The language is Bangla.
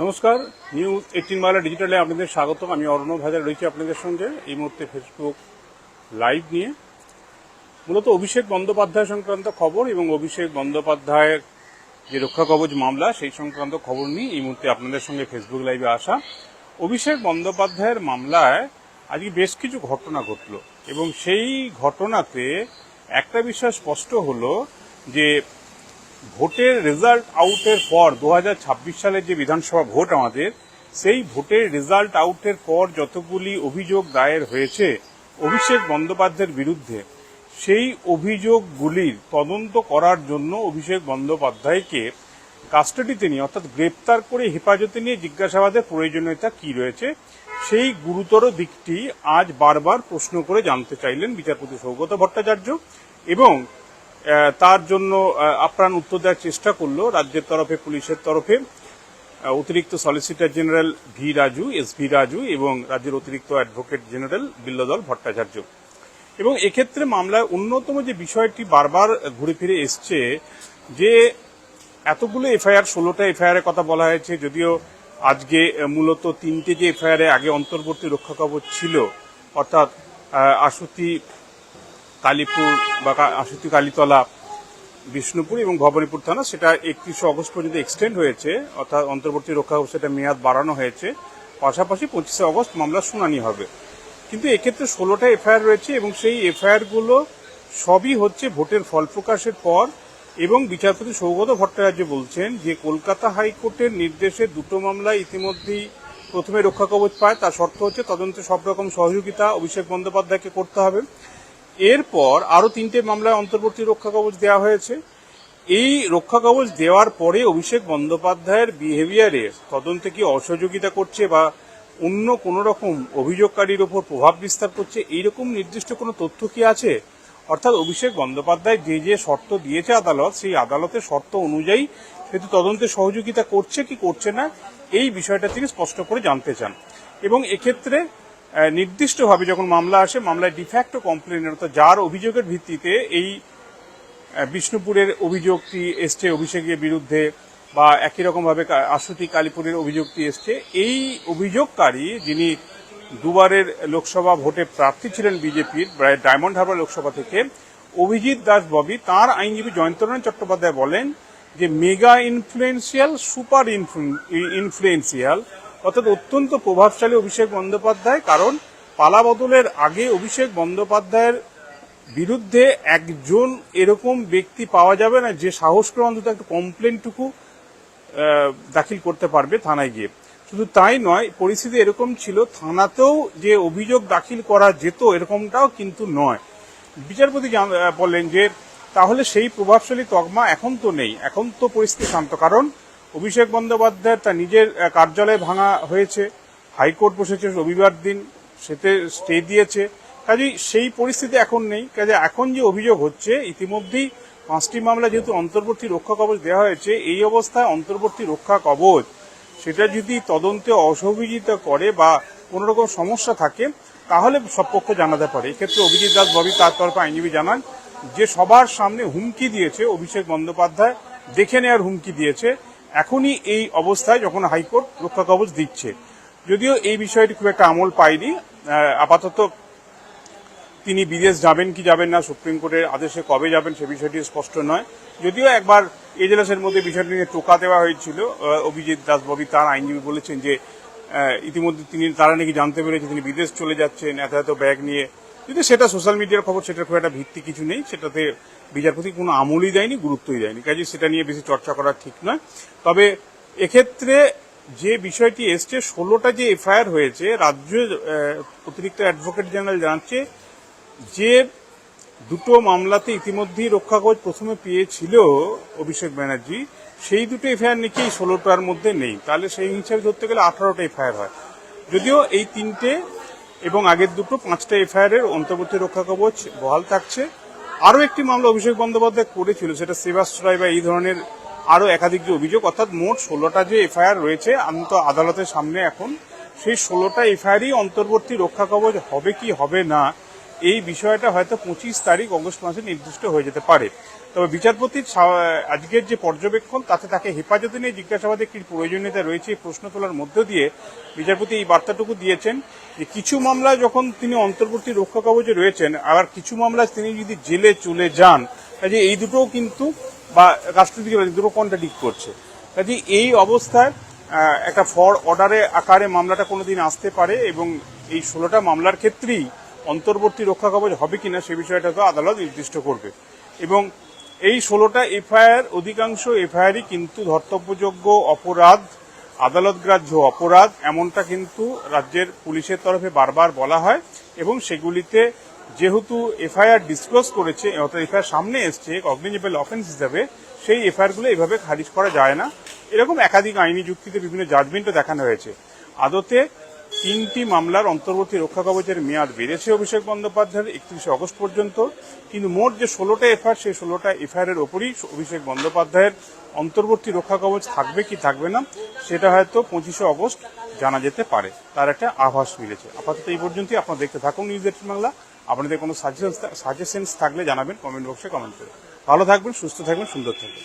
নমস্কার, নিউজ 18 বাংলা ডিজিটালে আপনাদের স্বাগতম। আমি অর্ণব হাজার রয়েছি আপনাদের সঙ্গে এই মুহূর্তে ফেসবুক লাইভ নিয়ে। মূলত অভিষেক বন্দ্যোপাধ্যায় সংক্রান্ত খবর এবং অভিষেক বন্দ্যোপাধ্যায়ের যে রক্ষা কবচ মামলা সেই সংক্রান্ত খবর নিয়ে এই মুহূর্তে আপনাদের সঙ্গে ফেসবুক লাইভে আসা। অভিষেক বন্দ্যোপাধ্যায়ের মামলায় আজকে বেশ কিছু ঘটনা ঘটল এবং সেই ঘটনাতে একটা বিষয় স্পষ্ট হলো যে ভোটের রেজাল্ট আউটের পর 2026 সালের যে বিধানসভা ভোট আমাদের, সেই ভোটের রেজাল্ট আউটের পর যতগুলি অভিযোগ দায়ের হয়েছে অভিষেক বন্দ্যোপাধ্যায়ের বিরুদ্ধে, সেই অভিযোগগুলির তদন্ত করার জন্য অভিষেক বন্দ্যোপাধ্যায়কে কাস্টাডিতে নিয়ে অর্থাৎ গ্রেপ্তার করে হেফাজতে নিয়ে জিজ্ঞাসাবাদের প্রয়োজনীয়তা কি রয়েছে, সেই গুরুতর দিকটি আজ বারবার প্রশ্ন করে জানতে চাইলেন বিচারপতি সৌগত ভট্টাচার্য এবং তার জন্য আপ্রাণ উত্তর দেওয়ার চেষ্টা করলো রাজ্যের তরফে, পুলিশের তরফে অতিরিক্ত solicitor general S V Raju এবং রাজ্যের অতিরিক্ত অ্যাডভোকেট জেনারেল বিল্লদল ভট্টাচার্য। এবং এক্ষেত্রে মামলায় অন্যতম যে বিষয়টি বারবার ঘুরে ফিরে এসছে যে এতগুলো এফআইআর, 16টা এফআইআর এর কথা বলা হয়েছে, যদিও আজকে মূলত 3টে যে এফআইআর এ আগে অন্তর্বর্তী রক্ষা কবচ ছিল অর্থাৎ আশুতি কালীপুর বা আশুতি কালীতলা, বিষ্ণুপুর এবং ভবানীপুর থানা, সেটা 31 অগস্ট পর্যন্ত এক্সটেন্ড হয়েছে, অর্থাৎ অন্তর্বর্তী রক্ষা কবচ সেটা মেয়াদ বাড়ানো হয়েছে। পাশাপাশি 25 অগস্ট মামলার শুনানি হবে। কিন্তু এক্ষেত্রে 16টা এফআইআর রয়েছে এবং সেই এফআইআরগুলো সবই হচ্ছে ভোটের ফল প্রকাশের পর। এবং বিচারপতি সৌগত ভট্টাচার্য বলছেন যে কলকাতা হাইকোর্টের নির্দেশে দুটো মামলায় ইতিমধ্যেই প্রথমে রক্ষা কবচ পায়, তার শর্ত হচ্ছে তদন্তে সব রকম সহযোগিতা অভিষেক বন্দ্যোপাধ্যায়কে করতে হবে। এরপর আরো 3টে মামলায় অন্তর্বর্তী রক্ষা কবচ দেওয়া হয়েছে। এই রক্ষা কবচ দেওয়ার পরে অভিষেক বন্দ্যোপাধ্যায়ের বিহেভিয়ারে তদন্তে কি অসহযোগিতা করছে বা অন্য কোন রকম অভিযোগকারীর ওপর প্রভাব বিস্তার করছে, এইরকম নির্দিষ্ট কোনো তথ্য কি আছে? অর্থাৎ অভিষেক বন্দ্যোপাধ্যায় যে যে শর্ত দিয়েছে আদালত, সেই আদালতের শর্ত অনুযায়ী সেটি তদন্তে সহযোগিতা করছে কি করছে না, এই বিষয়টা তিনি স্পষ্ট করে জানতে চান। এবং এক্ষেত্রে নির্দিষ্টভাবে যখন মামলা আসে, মামলায় ডিফ্যাক্টো কমপ্লেনের অর্থাৎ যার অভিযোগের ভিত্তিতে এই বিষ্ণুপুরের অভিযোগটি এসছে অভিষেকের বিরুদ্ধে বা একই রকমভাবে আশুতি কালীপুরের অভিযোগটি এসছে, এই অভিযোগকারী যিনি দুবারের লোকসভা ভোটে প্রার্থী ছিলেন বিজেপির ডায়মন্ড হারবার লোকসভা থেকে, অভিজিৎ দাস ববি, তার আইনজীবী জয়ন্তনারায়ণ চট্টোপাধ্যায় বলেন যে মেগা ইনফ্লুয়েন্সিয়াল, সুপার ইনফ্লুয়েন্সিয়াল, অর্থাৎ অত্যন্ত প্রভাবশালী অভিষেক বন্দ্যোপাধ্যায়। কারণ পালা বদলের আগে অভিষেক বন্দ্যোপাধ্যায়ের বিরুদ্ধে একজন এরকম ব্যক্তি পাওয়া যাবে না যে সাহস করে অন্তত একটা কমপ্লেনটুকু দাখিল করতে পারবে থানায় গিয়ে। শুধু তাই নয়, পরিস্থিতি এরকম ছিল থানাতেও যে অভিযোগ দাখিল করা যেত এরকমটাও কিন্তু নয়। বিচারপতি বলেন যে তাহলে সেই প্রভাবশালী তকমা এখন তো নেই, এখন তো পরিস্থিতি শান্ত। কারণ অভিষেক বন্দ্যোপাধ্যায় তার নিজের কার্যালয় ভাঙা হয়েছে, হাইকোর্ট বসেছে রবিবার দিন, সেতে স্টে দিয়েছে, কাজেই সেই পরিস্থিতি এখন নেই। কাজে এখন যে অভিযোগ হচ্ছে, ইতিমধ্যেই 5টি মামলা যেহেতু অন্তর্বর্তী রক্ষা কবচ দেওয়া হয়েছে, এই অবস্থায় অন্তর্বর্তী রক্ষা কবচ সেটা যদি তদন্তে অসহযোগিতা করে বা কোন রকম সমস্যা থাকে তাহলে সব পক্ষ জানাতে পারে। এক্ষেত্রে অভিজিৎ দাস ববি তার তরফে আইনজীবী জানান যে সবার সামনে হুমকি দিয়েছে অভিষেক বন্দ্যোপাধ্যায়, দেখে নেওয়ার হুমকি দিয়েছে এখনই এই অবস্থায় যখন হাইকোর্ট রক্ষা কবচ দিচ্ছে। যদিও এই বিষয়টি খুব একটা আমল পায়নি, আপাতত তিনি বিদেশ যাবেন কি যাবেন না, সুপ্রিম কোর্টের আদেশে কবে যাবেন সে বিষয়টি স্পষ্ট নয়। যদিও একবার এজলাসের মধ্যে বিষয়টি নিয়ে টোকা দেওয়া হয়েছিল, অভিজিৎ দাস ববি তার আইনজীবী বলেছেন যে ইতিমধ্যে তারা নাকি জানতে পেরেছে তিনি বিদেশ চলে যাচ্ছেন এত এত ব্যাগ নিয়ে। যদি সেটা সোশ্যাল মিডিয়ার খবর, সেটার খুব একটা ভিত্তি কিছু নেই, সেটাতে বিচারপতি কোনো আমলই দেয়নি, গুরুত্বই দেয়নি, কাজে সেটা নিয়ে বেশি চর্চা করা ঠিক নয়। তবে এক্ষেত্রে যে বিষয়টি এসছে, 16টা যে এফআইআর হয়েছে, রাজ্যের অতিরিক্ত অ্যাডভোকেট জেনারেল জানাচ্ছে যে দুটো মামলাতে ইতিমধ্যেই রক্ষা কবচ প্রথমে পেয়েছিল অভিষেক ব্যানার্জি, সেই দুটো এফআইআর নাকি 16টার মধ্যে নেই। তাহলে সেই হিসাবে ধরতে গেলে 18টা এফআইআর হয়। যদিও এই 3টে এবং আগের দুটো 5টা এফআইআর এর অন্তর্বর্তী রক্ষা কবচ বহাল থাকছে। আরও একটি মামলা অভিষেক বন্দ্যোপাধ্যায় করেছিল, সেটা সেবাশ্রয় বা এই ধরনের আরও একাধিক যে অভিযোগ, অর্থাৎ মোট 16টা যে এফআইআর রয়েছে আদালতের সামনে এখন, সেই 16টা এফআইআরই অন্তর্বর্তী রক্ষা কবচ হবে কি হবে না, এই বিষয়টা হয়তো 25 তারিখ অগস্ট মাসে নির্দিষ্ট হয়ে যেতে পারে। তবে বিচারপতির আজকের যে পর্যবেক্ষণ তাতে তাকে হেফাজতে নিয়ে জিজ্ঞাসাবাদে কি প্রয়োজনীয়তা রয়েছে এই প্রশ্ন তোলার মধ্য দিয়ে বিচারপতি এই বার্তাটুকু দিয়েছেন যে কিছু মামলায় যখন তিনি অন্তর্বর্তী রক্ষা কবচে রয়েছেন, আবার কিছু মামলায় তিনি যদি জেলে চলে যান, কাজে এই দুটোও কিন্তু বা রাষ্ট্রপতি দুটো কন্ট্রাডিক্ট করছে। কাজে এই অবস্থায় একটা ফর অর্ডারে আকারে মামলাটা কোনোদিন আসতে পারে এবং এই 16টা মামলার ক্ষেত্রেই অন্তর্বর্তী রক্ষা কবচ হবে কিনা সে বিষয়টা তো আদালত নির্দিষ্ট করবে। এবং এই 16টা এফআইআর, অধিকাংশ এফআইআরই কিন্তু ধর্তব্যযোগ্য অপরাধ, আদালত গ্রাহ্য অপরাধ, এমনটা কিন্তু রাজ্যের পুলিশের তরফে বারবার বলা হয় এবং সেগুলিতে যেহেতু এফআইআর ডিসক্লোজ করেছে অর্থাৎ এফআইআর সামনে এসছে কগনিজেবল অফেন্স হিসাবে, সেই এফআইআরগুলো এভাবে খারিজ করা যায় না। এরকম একাধিক আইনি যুক্তিতে বিভিন্ন জাজমেন্টও দেখানো হয়েছে। আদতে 3টি মামলার অন্তর্বর্তী রক্ষা কবচের মেয়াদ বেড়েছে অভিষেক বন্দ্যোপাধ্যায়ের 31শে অগস্ট পর্যন্ত, কিন্তু মোট যে 16টা এফআইআর সেই 16টা এফআইআর এর ওপরই অভিষেক বন্দ্যোপাধ্যায়ের অন্তর্বর্তী রক্ষা কবচ থাকবে কি থাকবে না সেটা হয়তো 25শে অগস্ট জানা যেতে পারে, তার একটা আভাস মিলেছে। আপাতত এই পর্যন্তই। আপনারা দেখতে থাকুন নিউজ 18 বাংলা। আপনাদের কোনো সাজেশনস থাকলে জানাবেন কমেন্ট বক্সে কমেন্ট করে। ভালো থাকবেন, সুস্থ থাকবেন, সুন্দর থাকবেন।